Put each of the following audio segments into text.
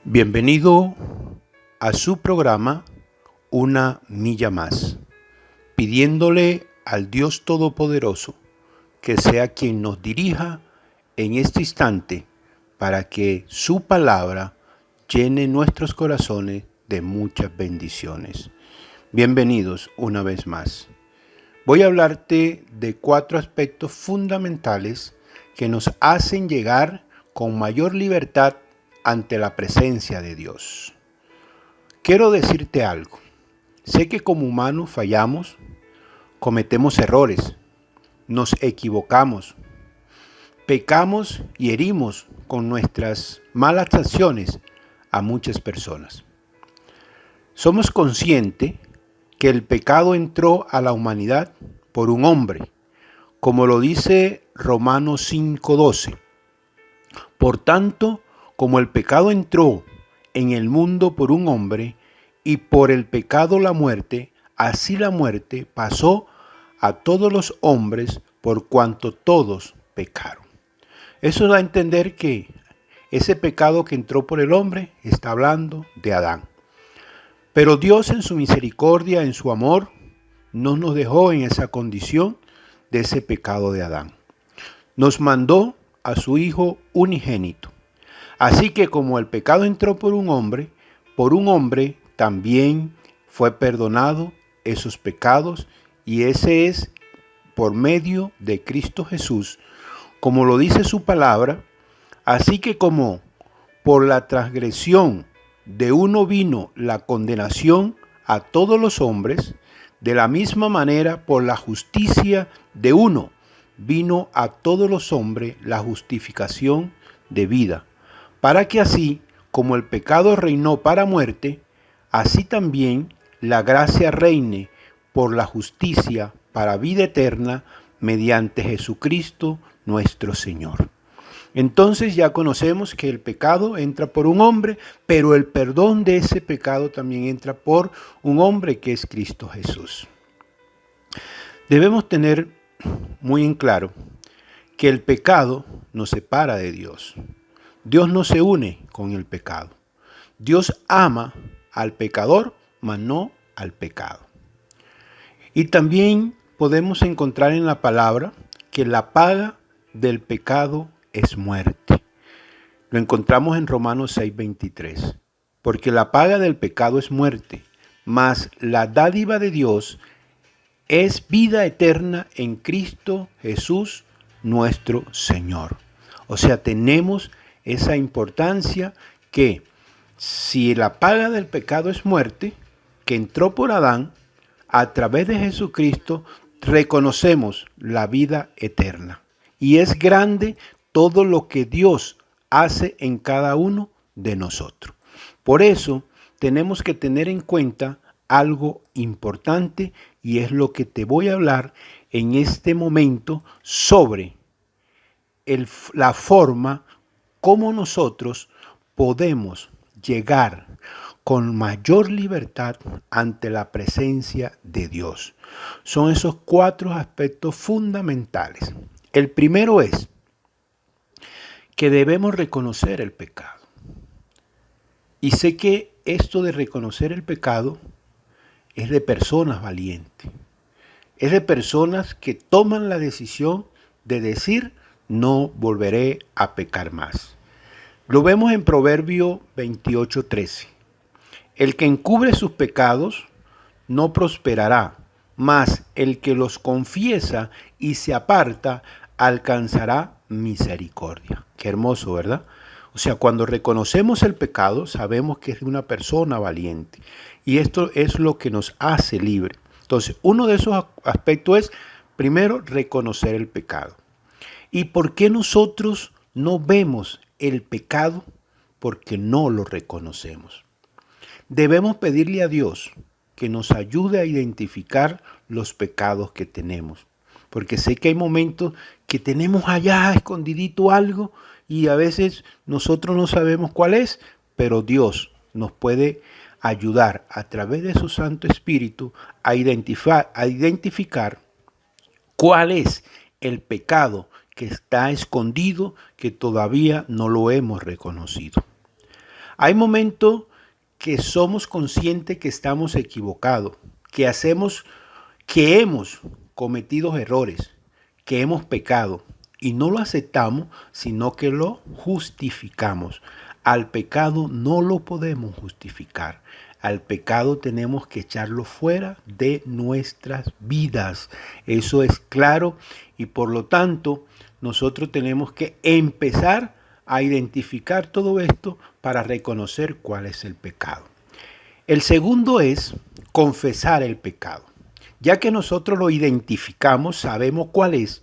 Bienvenido a su programa Una Milla Más, pidiéndole al Dios Todopoderoso que sea quien nos dirija en este instante para que su palabra llene nuestros corazones de muchas bendiciones. Bienvenidos una vez más. Voy a hablarte de 4 aspectos fundamentales que nos hacen llegar con mayor libertad ante la presencia de Dios. Quiero decirte algo. Sé que como humanos fallamos, cometemos errores, nos equivocamos, pecamos y herimos con nuestras malas acciones a muchas personas. Somos conscientes que el pecado entró a la humanidad por un hombre, como lo dice Romanos 5:12. Por tanto, como el pecado entró en el mundo por un hombre, y por el pecado la muerte, así la muerte pasó a todos los hombres por cuanto todos pecaron. Eso da a entender que ese pecado que entró por el hombre está hablando de Adán. Pero Dios en su misericordia, en su amor, no nos dejó en esa condición de ese pecado de Adán. Nos mandó a su Hijo unigénito. Así que como el pecado entró por un hombre también fue perdonado esos pecados, y ese es por medio de Cristo Jesús, como lo dice su palabra. Así que como por la transgresión de uno vino la condenación a todos los hombres, de la misma manera por la justicia de uno vino a todos los hombres la justificación de vida, para que así como el pecado reinó para muerte, así también la gracia reine por la justicia para vida eterna mediante Jesucristo nuestro Señor. Entonces ya conocemos que el pecado entra por un hombre, pero el perdón de ese pecado también entra por un hombre que es Cristo Jesús. Debemos tener muy en claro que el pecado nos separa de Dios. Dios no se une con el pecado. Dios ama al pecador, mas no al pecado. Y también podemos encontrar en la palabra que la paga del pecado es muerte. Lo encontramos en Romanos 6:23. Porque la paga del pecado es muerte, mas la dádiva de Dios es vida eterna en Cristo Jesús nuestro Señor. O sea, tenemos esa importancia que si la paga del pecado es muerte, que entró por Adán, a través de Jesucristo reconocemos la vida eterna. Y es grande todo lo que Dios hace en cada uno de nosotros. Por eso tenemos que tener en cuenta algo importante, y es lo que te voy a hablar en este momento sobre la forma cómo nosotros podemos llegar con mayor libertad ante la presencia de Dios. Son esos 4 aspectos fundamentales. El primero es que debemos reconocer el pecado. Y sé que esto de reconocer el pecado es de personas valientes. Es de personas que toman la decisión de decir: no volveré a pecar más. Lo vemos en Proverbio 28:13. El que encubre sus pecados no prosperará, mas el que los confiesa y se aparta alcanzará misericordia. Qué hermoso, ¿verdad? O sea, cuando reconocemos el pecado, sabemos que es una persona valiente. Y esto es lo que nos hace libre. Entonces, uno de esos aspectos es, primero, reconocer el pecado. ¿Y por qué nosotros no vemos el pecado? Porque no lo reconocemos. Debemos pedirle a Dios que nos ayude a identificar los pecados que tenemos. Porque sé que hay momentos que tenemos allá escondidito algo y a veces nosotros no sabemos cuál es, pero Dios nos puede ayudar a través de su Santo Espíritu a identificar cuál es el pecado que está escondido, que todavía no lo hemos reconocido. Hay momentos que somos conscientes que estamos equivocados, que hemos cometido errores, que hemos pecado y no lo aceptamos, sino que lo justificamos. Al pecado no lo podemos justificar. Al pecado tenemos que echarlo fuera de nuestras vidas. Eso es claro y por lo tanto nosotros tenemos que empezar a identificar todo esto para reconocer cuál es el pecado. El segundo es confesar el pecado. Ya que nosotros lo identificamos, sabemos cuál es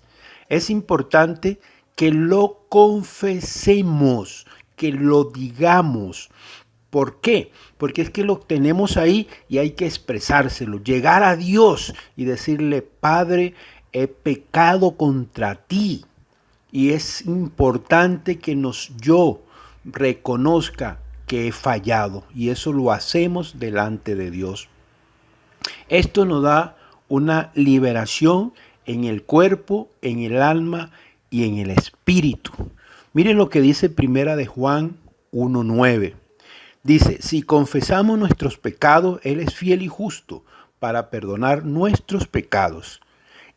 importante que lo confesemos, que lo digamos. ¿Por qué? Porque es que lo tenemos ahí y hay que expresárselo, llegar a Dios y decirle, Padre, he pecado contra ti. Y es importante que yo reconozca que he fallado y eso lo hacemos delante de Dios. Esto nos da una liberación en el cuerpo, en el alma y en el espíritu. Miren lo que dice Primera de Juan 1:9. Dice, si confesamos nuestros pecados, Él es fiel y justo para perdonar nuestros pecados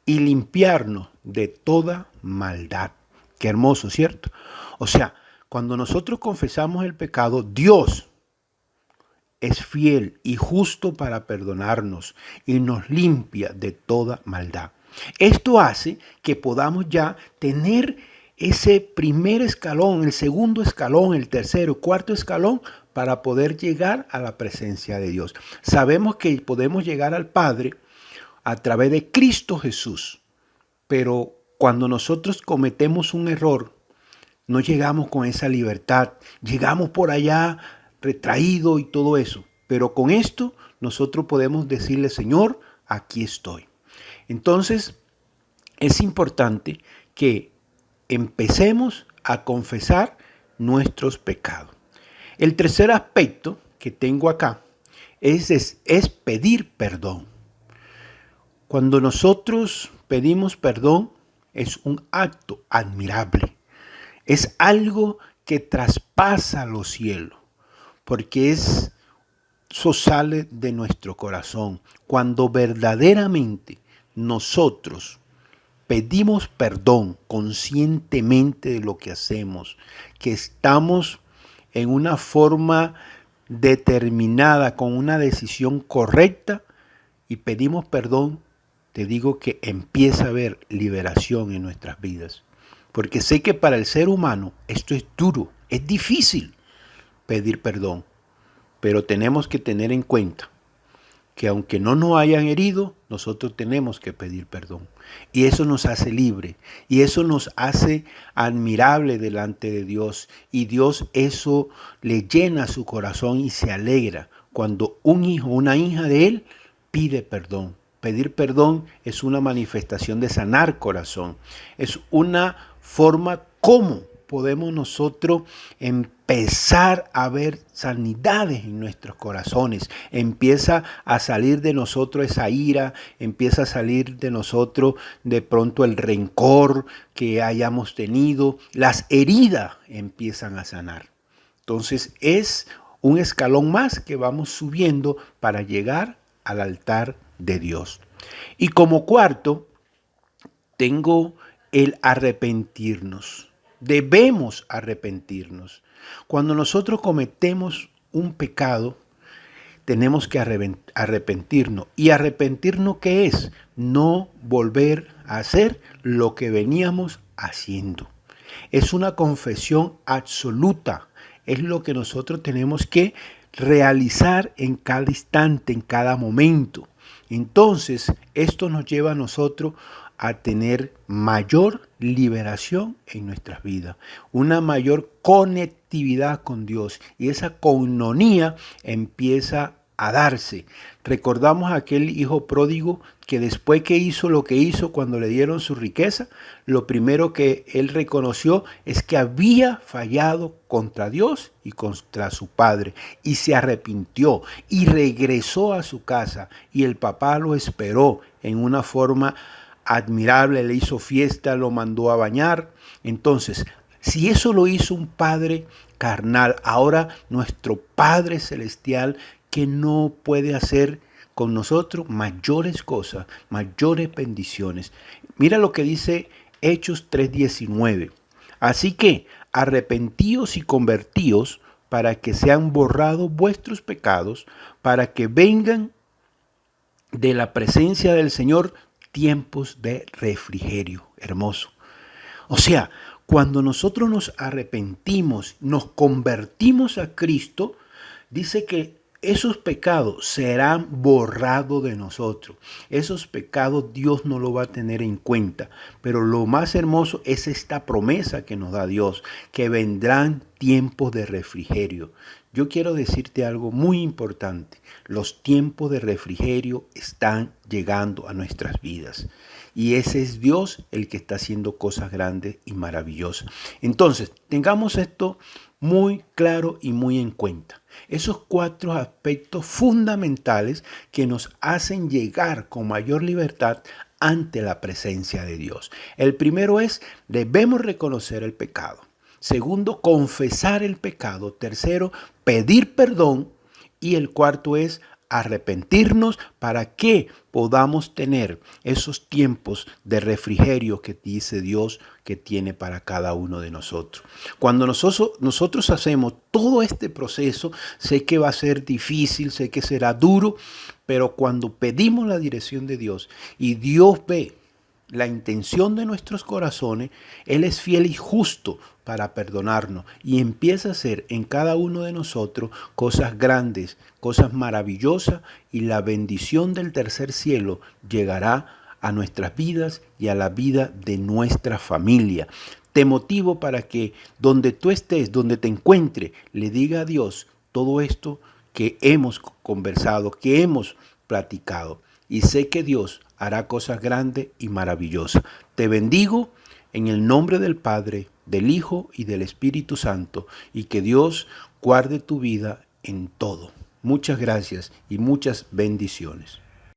y limpiarnos de toda maldad. Qué hermoso, ¿cierto? O sea, cuando nosotros confesamos el pecado, Dios es fiel y justo para perdonarnos y nos limpia de toda maldad. Esto hace que podamos ya tener ese primer escalón, el segundo escalón, el tercero, cuarto escalón para poder llegar a la presencia de Dios. Sabemos que podemos llegar al Padre a través de Cristo Jesús, pero cuando nosotros cometemos un error, no llegamos con esa libertad, llegamos por allá retraído y todo eso. Pero con esto nosotros podemos decirle, Señor, aquí estoy. Entonces, es importante que empecemos a confesar nuestros pecados. El tercer aspecto que tengo acá es pedir perdón. Cuando nosotros pedimos perdón, es un acto admirable. Es algo que traspasa los cielos, porque eso sale de nuestro corazón. Cuando verdaderamente nosotros pedimos perdón conscientemente de lo que hacemos, que estamos en una forma determinada, con una decisión correcta, y pedimos perdón, te digo que empieza a haber liberación en nuestras vidas. Porque sé que para el ser humano esto es duro, es difícil pedir perdón. Pero tenemos que tener en cuenta que aunque no nos hayan herido, nosotros tenemos que pedir perdón. Y eso nos hace libre. Y eso nos hace admirable delante de Dios. Y Dios eso le llena su corazón y se alegra cuando un hijo o una hija de Él pide perdón. Pedir perdón es una manifestación de sanar corazón. Es una forma como podemos nosotros empezar a ver sanidades en nuestros corazones. Empieza a salir de nosotros esa ira, empieza a salir de nosotros de pronto el rencor que hayamos tenido. Las heridas empiezan a sanar. Entonces es un escalón más que vamos subiendo para llegar al altar de Dios. Y como cuarto, tengo el arrepentirnos. Debemos arrepentirnos. Cuando nosotros cometemos un pecado, tenemos que arrepentirnos. ¿Y arrepentirnos qué es? No volver a hacer lo que veníamos haciendo. Es una confesión absoluta. Es lo que nosotros tenemos que realizar en cada instante, en cada momento. Entonces, esto nos lleva a nosotros a tener mayor liberación en nuestras vidas, una mayor conectividad con Dios, y esa coinonía empieza a darse. Recordamos a aquel hijo pródigo que después que hizo lo que hizo cuando le dieron su riqueza, lo primero que él reconoció es que había fallado contra Dios y contra su padre, y se arrepintió y regresó a su casa, y el papá lo esperó en una forma admirable, le hizo fiesta, lo mandó a bañar. Entonces, Si eso lo hizo un padre carnal, ahora nuestro Padre Celestial, que no puede hacer con nosotros mayores cosas, mayores bendiciones. Mira lo que dice Hechos 3:19. Así que arrepentíos y convertíos para que sean borrados vuestros pecados, para que vengan de la presencia del Señor tiempos de refrigerio. Hermoso. O sea, cuando nosotros nos arrepentimos, nos convertimos a Cristo, dice que esos pecados serán borrados de nosotros. Esos pecados Dios no lo va a tener en cuenta. Pero lo más hermoso es esta promesa que nos da Dios, que vendrán tiempos de refrigerio. Yo quiero decirte algo muy importante. Los tiempos de refrigerio están llegando a nuestras vidas. Y ese es Dios el que está haciendo cosas grandes y maravillosas. Entonces, tengamos esto muy claro y muy en cuenta. Esos 4 aspectos fundamentales que nos hacen llegar con mayor libertad ante la presencia de Dios. El primero es, debemos reconocer el pecado. Segundo, confesar el pecado. Tercero, pedir perdón. Y el cuarto es arrepentirnos para que podamos tener esos tiempos de refrigerio que dice Dios que tiene para cada uno de nosotros. Cuando nosotros hacemos todo este proceso, sé que va a ser difícil, sé que será duro, pero cuando pedimos la dirección de Dios y Dios ve la intención de nuestros corazones, Él es fiel y justo para perdonarnos y empieza a hacer en cada uno de nosotros cosas grandes, cosas maravillosas, y la bendición del tercer cielo llegará a nuestras vidas y a la vida de nuestra familia. Te motivo para que donde tú estés, donde te encuentres, le diga a Dios todo esto que hemos conversado, que hemos platicado. Y sé que Dios hará cosas grandes y maravillosas. Te bendigo en el nombre del Padre, del Hijo y del Espíritu Santo, y que Dios guarde tu vida en todo. Muchas gracias y muchas bendiciones.